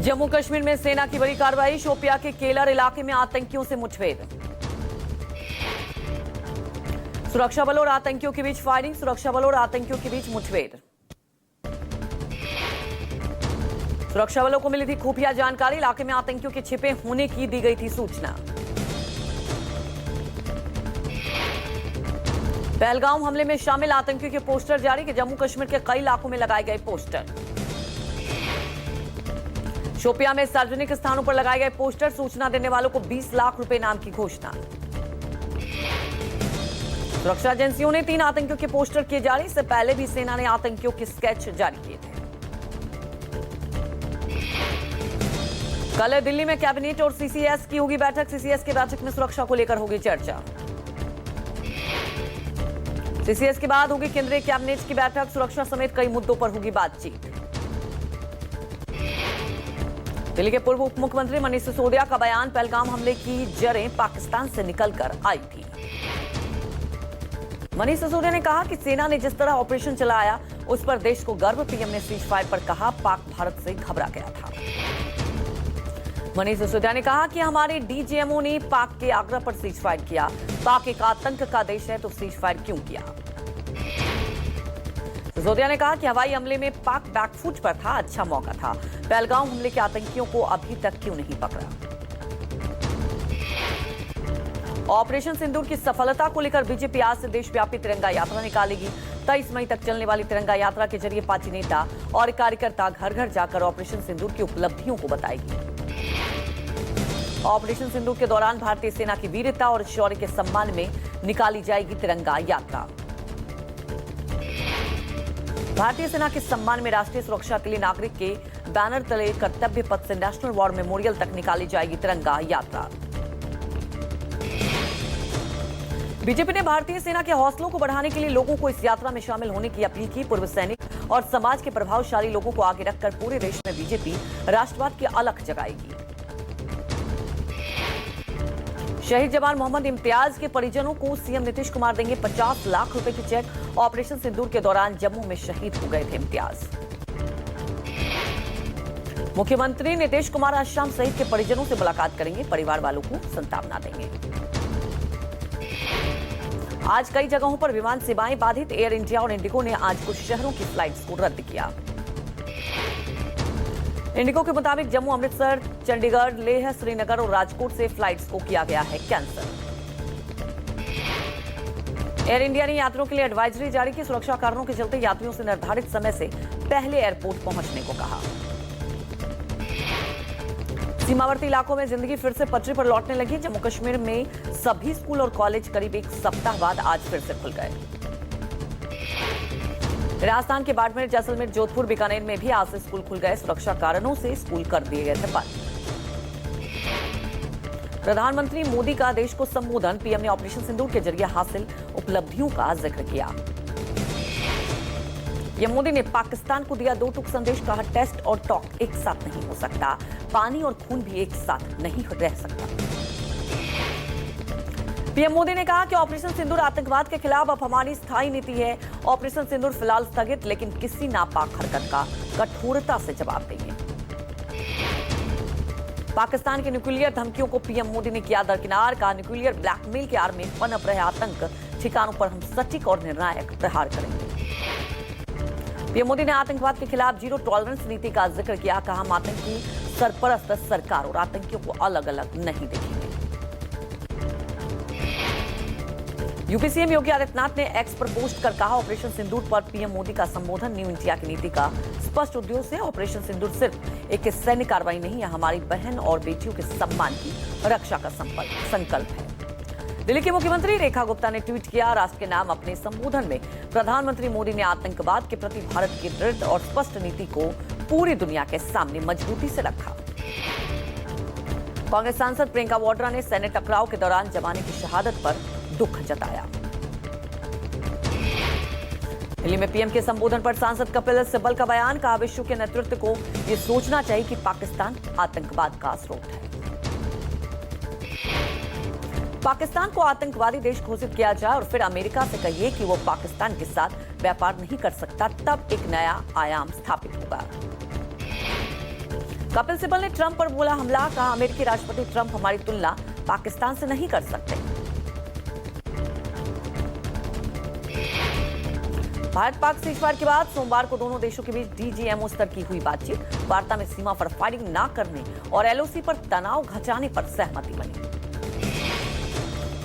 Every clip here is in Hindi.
जम्मू कश्मीर में सेना की बड़ी कार्रवाई। शोपिया के केलर इलाके में आतंकियों से मुठभेड़। सुरक्षा बलों और आतंकियों के बीच फायरिंग। सुरक्षा बलों और आतंकियों के बीच मुठभेड़। सुरक्षा बलों को मिली थी खुफिया जानकारी। इलाके में आतंकियों के छिपे होने की दी गई थी सूचना। पहलगाम हमले में शामिल आतंकियों के पोस्टर जारी। जम्मू कश्मीर के कई इलाकों में लगाए गए पोस्टर। शोपिया में सार्वजनिक स्थानों पर लगाए गए पोस्टर। सूचना देने वालों को 20 लाख रुपए इनाम की घोषणा। सुरक्षा एजेंसियों ने 3 आतंकियों के पोस्टर किए जारी। इससे पहले भी सेना ने आतंकियों के स्केच जारी किए थे। कल दिल्ली में कैबिनेट और सीसीएस की होगी बैठक। सीसीएस की बैठक में सुरक्षा को लेकर होगी चर्चा। सीसीएस के बाद होगी केंद्रीय कैबिनेट की बैठक। सुरक्षा समेत कई मुद्दों पर होगी बातचीत। दिल्ली के पूर्व उप मुख्यमंत्री मनीष सिसोदिया का बयान। पहलगाम हमले की जड़ें पाकिस्तान से निकलकर आई थी। मनीष सिसोदिया ने कहा कि सेना ने जिस तरह ऑपरेशन चलाया उस पर देश को गर्व। पीएम ने सीज फायर पर कहा पाक भारत से घबरा गया था। मनीष सिसोदिया ने कहा कि हमारे डीजीएमओ ने पाक के आग्रह पर सीज फायर किया। पाक एक आतंक का देश है तो सीज फायर क्यों किया। सिसोदिया ने कहा कि हवाई हमले में पाक बैकफुट पर था। अच्छा मौका था। पहलगाम हमले के आतंकियों को अभी तक क्यों नहीं पकड़ा। ऑपरेशन सिंदूर की सफलता को लेकर बीजेपी आज से देशव्यापी तिरंगा यात्रा निकालेगी। 23 मई तक चलने वाली तिरंगा यात्रा के जरिए पार्टी नेता और कार्यकर्ता घर घर जाकर ऑपरेशन सिंदूर की उपलब्धियों को बताएगी। ऑपरेशन सिंदूर के दौरान भारतीय सेना की वीरता और शौर्य के सम्मान में निकाली जाएगी तिरंगा यात्रा। भारतीय सेना के सम्मान में राष्ट्रीय सुरक्षा के लिए नागरिक के बैनर तले कर्तव्य पथ से नेशनल वॉर मेमोरियल तक निकाली जाएगी तिरंगा यात्रा। बीजेपी ने भारतीय सेना के हौसलों को बढ़ाने के लिए लोगों को इस यात्रा में शामिल होने की अपील की। पूर्व सैनिक और समाज के प्रभावशाली लोगों को आगे रखकर पूरे देश में बीजेपी राष्ट्रवाद की अलख जगाएगी। शहीद जवान मोहम्मद इम्तियाज के परिजनों को सीएम नीतीश कुमार देंगे 50 लाख रुपए की चेक। ऑपरेशन सिंदूर के दौरान जम्मू में शहीद हो गए थे इम्तियाज। मुख्यमंत्री नीतीश कुमार आज शाम शहीद के परिजनों से मुलाकात करेंगे। परिवार वालों को सांत्वना देंगे। आज कई जगहों पर विमान सेवाएं बाधित। एयर इंडिया और इंडिगो ने आज कुछ शहरों की फ्लाइट्स को रद्द किया। इंडिगो के मुताबिक जम्मू, अमृतसर, चंडीगढ़, लेह, श्रीनगर और राजकोट से फ्लाइट्स को किया गया है कैंसिल। एयर इंडिया ने यात्रियों के लिए एडवाइजरी जारी की। सुरक्षा कारणों के चलते यात्रियों से निर्धारित समय से पहले एयरपोर्ट पहुंचने को कहा। सीमावर्ती इलाकों में जिंदगी फिर से पटरी पर लौटने लगी। जम्मू कश्मीर में सभी स्कूल और कॉलेज करीब 1 सप्ताह बाद आज फिर से खुल गए। राजस्थान के बाड़मेर, जैसलमेर, जोधपुर, बीकानेर में भी आज से स्कूल खुल गए। सुरक्षा कारणों से स्कूल कर दिए गए थे बंद। प्रधानमंत्री मोदी का देश को संबोधन। पीएम ने ऑपरेशन सिंदूर के जरिए हासिल उपलब्धियों का जिक्र किया। पीएम मोदी ने पाकिस्तान को दिया 2 टूक संदेश। कहा टेस्ट और टॉक एक साथ नहीं हो सकता। पानी और खून भी एक साथ नहीं रह सकता। पीएम मोदी ने कहा कि ऑपरेशन सिंदूर आतंकवाद के खिलाफ अब हमारी स्थायी नीति है। ऑपरेशन सिंदूर फिलहाल स्थगित, लेकिन किसी नापाक हरकत का कठोरता से जवाब देंगे। पाकिस्तान की न्यूक्लियर धमकियों को पीएम मोदी ने किया दरकिनार। कहा न्यूक्लियर ब्लैकमेल के आड़ में पनप रहे आतंक ठिकानों पर हम सटीक और निर्णायक प्रहार करेंगे। पीएम मोदी ने आतंकवाद के खिलाफ जीरो टॉलरेंस नीति का जिक्र किया। कहा हम आतंकी सरपरस्त सरकार और आतंकियों को अलग अलग नहीं देखेंगे। यूपी सीएम योगी आदित्यनाथ ने एक्स पर पोस्ट कर कहा ऑपरेशन सिंदूर पर पीएम मोदी का संबोधन न्यू इंडिया की नीति का स्पष्ट उद्देश्य है। ऑपरेशन सिंदूर सिर्फ एक सैन्य कार्रवाई नहीं है, हमारी बहन और बेटियों के सम्मान की रक्षा का संकल्प है। दिल्ली की मुख्यमंत्री रेखा गुप्ता ने ट्वीट किया राष्ट्र के नाम अपने संबोधन में प्रधानमंत्री मोदी ने आतंकवाद के प्रति भारत की दृढ़ और स्पष्ट नीति को पूरी दुनिया के सामने मजबूती से रखा। कांग्रेस सांसद प्रियंका वाड्रा ने सैन्य टकराव के दौरान जवान की शहादत पर दुख जताया। दिल्ली में पीएम के संबोधन पर सांसद कपिल सिब्बल का बयान। कहा विश्व के नेतृत्व को यह सोचना चाहिए कि पाकिस्तान आतंकवाद का स्रोत है। पाकिस्तान को आतंकवादी देश घोषित किया जाए और फिर अमेरिका से कहिए कि वो पाकिस्तान के साथ व्यापार नहीं कर सकता, तब एक नया आयाम स्थापित होगा। कपिल सिब्बल ने ट्रंप पर बोला हमला, कहा अमेरिकी राष्ट्रपति ट्रंप हमारी तुलना पाकिस्तान से नहीं कर सकते। भारत पाक सीजफायर के बाद सोमवार को दोनों देशों के बीच डीजीएमओ स्तर की हुई बातचीत। वार्ता में सीमा पर फायरिंग न करने और एलओसी पर तनाव घटाने पर सहमति बनी।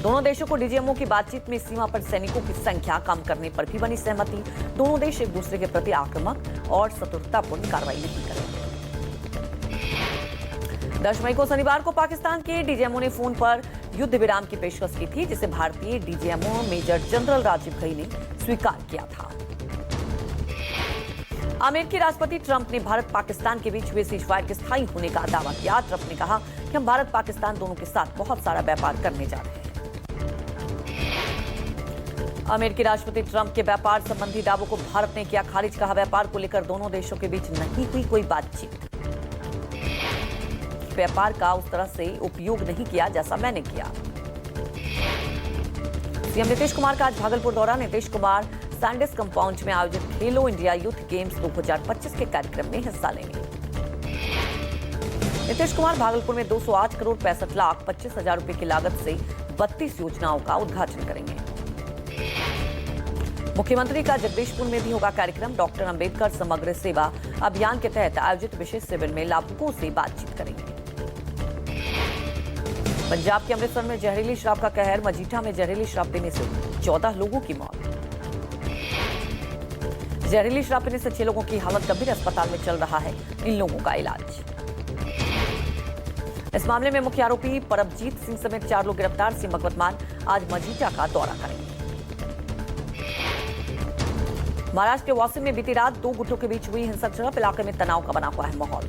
दोनों देशों को डीजीएमओ की बातचीत में सीमा पर सैनिकों की संख्या कम करने पर भी बनी सहमति। दोनों देश एक दूसरे के प्रति आक्रामक और शत्रुतापूर्ण कार्रवाई नहीं करेंगे। 10 मई को शनिवार को पाकिस्तान के डीजीएमओ ने फोन पर युद्ध विराम की पेशकश की थी, जिसे भारतीय DGMO major general Rajiv Ghai ने स्वीकार किया था। अमेरिकी राष्ट्रपति ट्रंप ने भारत पाकिस्तान के बीच हुए सीजफायर के स्थायी होने का दावा किया। ट्रंप ने कहा कि हम भारत पाकिस्तान दोनों के साथ बहुत सारा व्यापार करने जा रहे हैं। अमेरिकी राष्ट्रपति ट्रंप के व्यापार संबंधी दावों को भारत ने किया खारिज। कहा व्यापार को लेकर दोनों देशों के बीच नहीं हुई कोई बातचीत। व्यापार का उस तरह से उपयोग नहीं किया जैसा मैंने किया। सीएम नीतीश कुमार का आज भागलपुर दौरा। नीतीश कुमार सैंडिस कंपाउंड में आयोजित खेलो इंडिया यूथ गेम्स 2025 के कार्यक्रम में हिस्सा लेंगे। नीतीश कुमार भागलपुर में 208 करोड़ 65 लाख 25 हजार रुपए की लागत से 32 योजनाओं का उद्घाटन करेंगे। मुख्यमंत्री का जगदीशपुर में भी होगा कार्यक्रम। डॉक्टर अंबेडकर समग्र सेवा अभियान के तहत आयोजित विशेष शिविर में लाभुकों से बातचीत करेंगे। पंजाब के अमृतसर में जहरीली शराब का कहर। मजीठा में जहरीली शराब पीने से 14 लोगों की मौत। जहरीली शराब पीने से 6 लोगों की हालत गंभीर, अस्पताल में चल रहा है इन लोगों का इलाज। इस मामले में मुख्य आरोपी परमजीत सिंह समेत 4 लोग गिरफ्तार। सीएम भगवंत मान आज मजीठा का दौरा करेंगे। महाराष्ट्र के वाशिम में बीती रात 2 गुटों के बीच हुई हिंसक झड़प। इलाके में तनाव का बना हुआ है माहौल।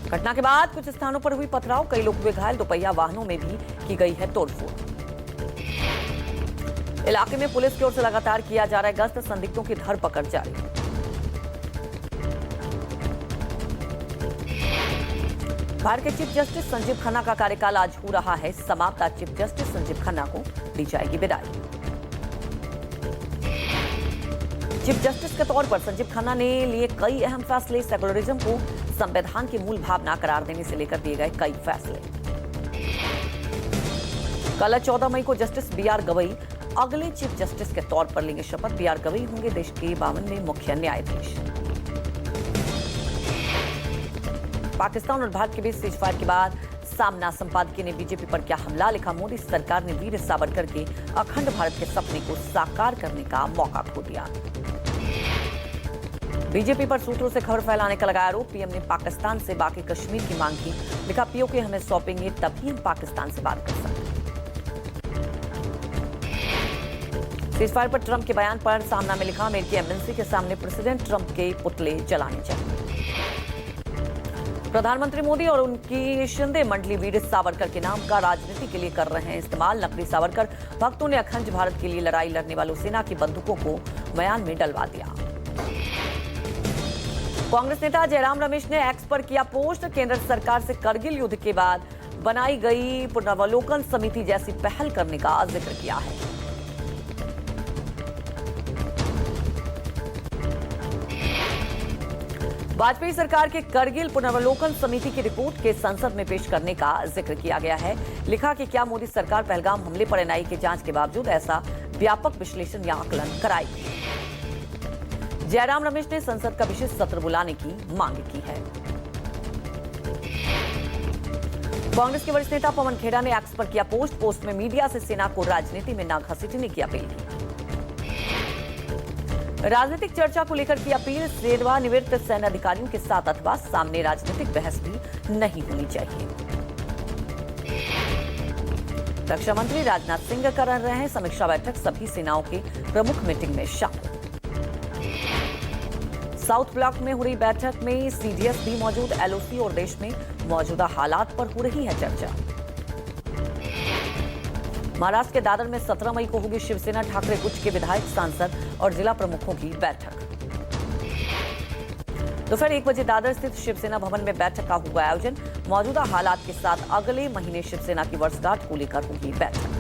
घटना के बाद कुछ स्थानों पर हुई पथराव, कई लोग हुए घायल। दोपहिया वाहनों में भी की गई है तोड़फोड़। इलाके में पुलिस की ओर से लगातार किया जा रहा है गश्त। संदिग्धों की धरपकड़ जारी। भारत के चीफ जस्टिस संजीव खन्ना का कार्यकाल आज हो रहा है समाप्त। आज चीफ जस्टिस संजीव खन्ना को दी जाएगी विदाई। चीफ जस्टिस के तौर पर संजीव खन्ना ने लिए कई अहम फैसले। सेकुलरिज्म को संविधान की मूल भावना करार देने से लेकर दिए गए कई फैसले। कल 14 मई को जस्टिस बीआर गवई अगले चीफ जस्टिस के तौर पर लेंगे शपथ। बीआर गवई होंगे देश के 52वें मुख्य न्यायाधीश। पाकिस्तान और भारत के बीच सीजफायर के बाद सामना संपादकीय ने बीजेपी पर क्या हमला लिखा। मोदी सरकार ने वीर सावरकर के अखंड भारत के सपने को साकार करने का मौका खो दिया। बीजेपी पर सूत्रों से खबर फैलाने का लगाया आरोप। पीएम ने पाकिस्तान से बाकी कश्मीर की मांग की। लिखा पीओके हमें सौंपेंगे तभी हम पाकिस्तान से बात कर सकते। सीजफायर पर ट्रंप के बयान पर सामना में लिखा अमेरिकी एम्बेसी के सामने प्रेसिडेंट ट्रंप के पुतले जलाने चाहिए। प्रधानमंत्री मोदी और उनकी शिंदे मंडली वीर सावरकर के नाम का राजनीति के लिए कर रहे हैं इस्तेमाल। नकली सावरकर भक्तों ने अखंड भारत के लिए लड़ाई लड़ने वालों सेना की बंदूकों को म्यान में डलवा दिया। कांग्रेस नेता जयराम रमेश ने एक्स पर किया पोस्ट। केंद्र सरकार से करगिल युद्ध के बाद बनाई गई पुनर्वलोकन समिति जैसी पहल करने का जिक्र किया है। वाजपेयी सरकार के करगिल पुनर्वलोकन समिति की रिपोर्ट के संसद में पेश करने का जिक्र किया गया है। लिखा कि क्या मोदी सरकार पहलगाम हमले पर एनआईए की जांच के बावजूद ऐसा व्यापक विश्लेषण या आकलन कराएगी। जयराम रमेश ने संसद का विशेष सत्र बुलाने की मांग की है। कांग्रेस के वरिष्ठ नेता पवन खेड़ा ने एक्स पर किया पोस्ट में मीडिया से सेना को राजनीति में न घसीटने की अपील की। राजनीतिक चर्चा को लेकर की अपील। सेवानिवृत्त सैन्य अधिकारियों के साथ अथवा सामने राजनीतिक बहस भी नहीं होनी चाहिए। रक्षा मंत्री राजनाथ सिंह कर रहे हैं समीक्षा बैठक। सभी सेनाओं के प्रमुख मीटिंग में शामिल। साउथ ब्लॉक में हो रही बैठक में सीडीएस भी मौजूद। एलओसी और देश में मौजूदा हालात पर हो रही है चर्चा। महाराष्ट्र के दादर में 17 मई को होगी शिवसेना ठाकरे गुट के विधायक, सांसद और जिला प्रमुखों की बैठक। दोपहर 1 बजे दादर स्थित शिवसेना भवन में बैठक का हुआ आयोजन। मौजूदा हालात के साथ अगले महीने शिवसेना की वर्षगांठ को लेकर होगी बैठक।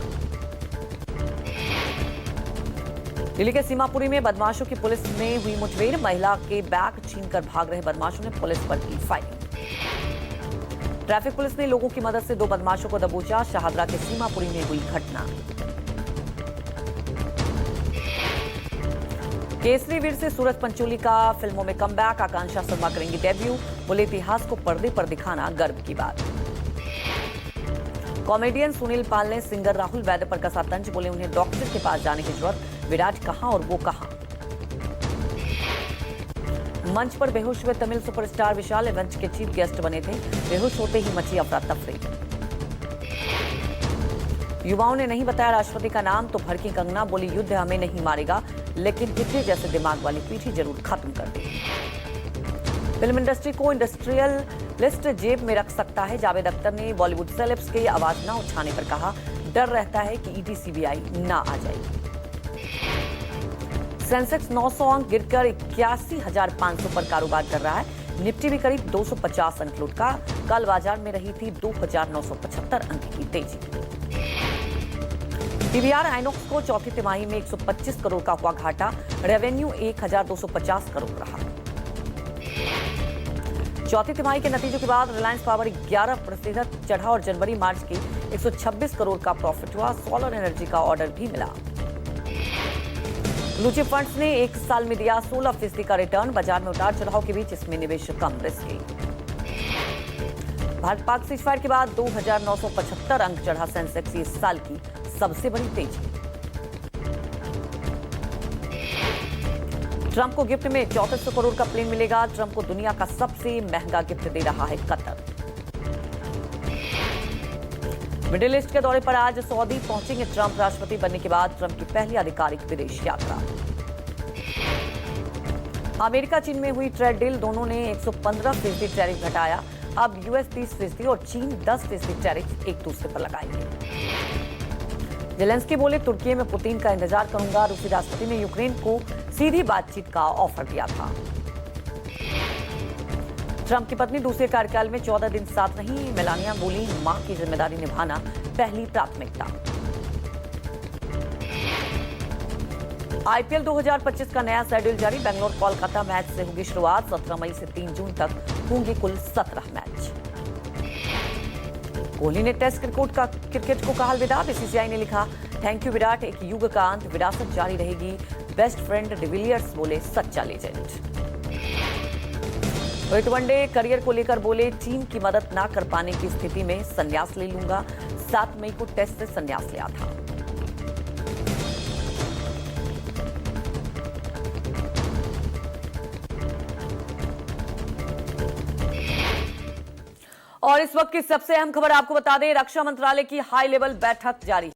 दिल्ली के सीमापुरी में बदमाशों की पुलिस में हुई मुठभेड़। महिला के बैग छीनकर भाग रहे बदमाशों ने पुलिस पर की फायरिंग। ट्रैफिक पुलिस ने लोगों की मदद से 2 बदमाशों को दबोचा। शाहदरा के सीमापुरी में हुई घटना। केसरी वीर से सूरज पंचोली का फिल्मों में कमबैक। आकांक्षा शर्मा करेंगी डेब्यू। बोले इतिहास को पर्दे पर दिखाना गर्व की बात। कॉमेडियन सुनील पाल ने सिंगर राहुल वैद्य पर कसा तंज। बोले उन्हें डॉक्टर के पास जाने की जरूरत, विराट कहां और वो कहां। मंच पर बेहोश हुए तमिल सुपरस्टार विशाल इवेंट के चीफ गेस्ट बने थे। बेहोश होते ही मची अफरा तफरी। युवाओं ने नहीं बताया राष्ट्रपति का नाम तो भड़की कंगना। बोली युद्ध हमें नहीं मारेगा, लेकिन हिटलर जैसे दिमाग वाली पीढ़ी जरूर खत्म कर देगी। फिल्म इंडस्ट्री को इंडस्ट्रियल लिस्ट जेब में रख सकता है। जावेद अख्तर ने बॉलीवुड सेलेब्स के आवाज न उठाने पर कहा, डर रहता है कि ईडी सीबीआई ना आ जाएगी। सेंसेक्स 900 अंक गिरकर 81,500 पर कारोबार कर रहा है। निफ्टी भी करीब 250 अंक लुढ़का। कल बाजार में रही थी 2,975 अंक की तेजी। पीवीआर आइनॉक्स को चौथी तिमाही में 125 करोड़ का हुआ घाटा। रेवेन्यू 1,250 करोड़ रहा। चौथी तिमाही के नतीजों के बाद रिलायंस पावर 11% चढ़ा और जनवरी मार्च के 126 करोड़ का प्रॉफिट हुआ। सोलर एनर्जी का ऑर्डर भी मिला। ब्लू चिप फंड्स ने 1 साल में दिया 16% का रिटर्न। बाजार में उतार चढ़ाव के बीच इसमें निवेश कम रिस्की। भारत पाक सीजफायर के बाद 2,975 अंक चढ़ा सेंसेक्स। इस साल की सबसे बड़ी तेजी। ट्रंप को गिफ्ट में 3400 करोड़ का प्लेन मिलेगा। ट्रंप को दुनिया का सबसे महंगा गिफ्ट दे रहा है कतर। मिडिल ईस्ट के दौरे पर आज सऊदी पहुंचेंगे ट्रंप। राष्ट्रपति बनने के बाद ट्रंप की पहली आधिकारिक विदेश यात्रा। अमेरिका चीन में हुई ट्रेड डील। दोनों ने 115% टैरिफ घटाया। अब यूएस 30% और चीन 10% टैरिफ एक दूसरे पर लगाएंगे। जेलेंस्की बोले तुर्की में पुतिन का इंतजार करूंगा। रूसी राष्ट्रपति ने यूक्रेन को सीधी बातचीत का ऑफर दिया था। ट्रंप की पत्नी दूसरे कार्यकाल में 14 दिन साथ रही। मेलानिया बोली मां की जिम्मेदारी निभाना पहली प्राथमिकता। आईपीएल 2025 का नया शेड्यूल जारी। बेंगलोर कोलकाता मैच से होगी शुरुआत। 17 मई से 3 जून तक होंगे कुल 17 मैच। कोहली ने टेस्ट क्रिकेट को कहा अलविदा। बीसीसीआई ने लिखा, थैंक यू विराट, एक युग का अंत, विरासत जारी रहेगी। बेस्ट फ्रेंड डिविलियर्स बोले सच्चा लेजेंड। रोहित वनडे करियर को लेकर बोले, टीम की मदद ना कर पाने की स्थिति में संन्यास ले लूंगा। 7 मई को टेस्ट से संन्यास लिया था। और इस वक्त की सबसे अहम खबर आपको बता दें, रक्षा मंत्रालय की हाई लेवल बैठक जारी।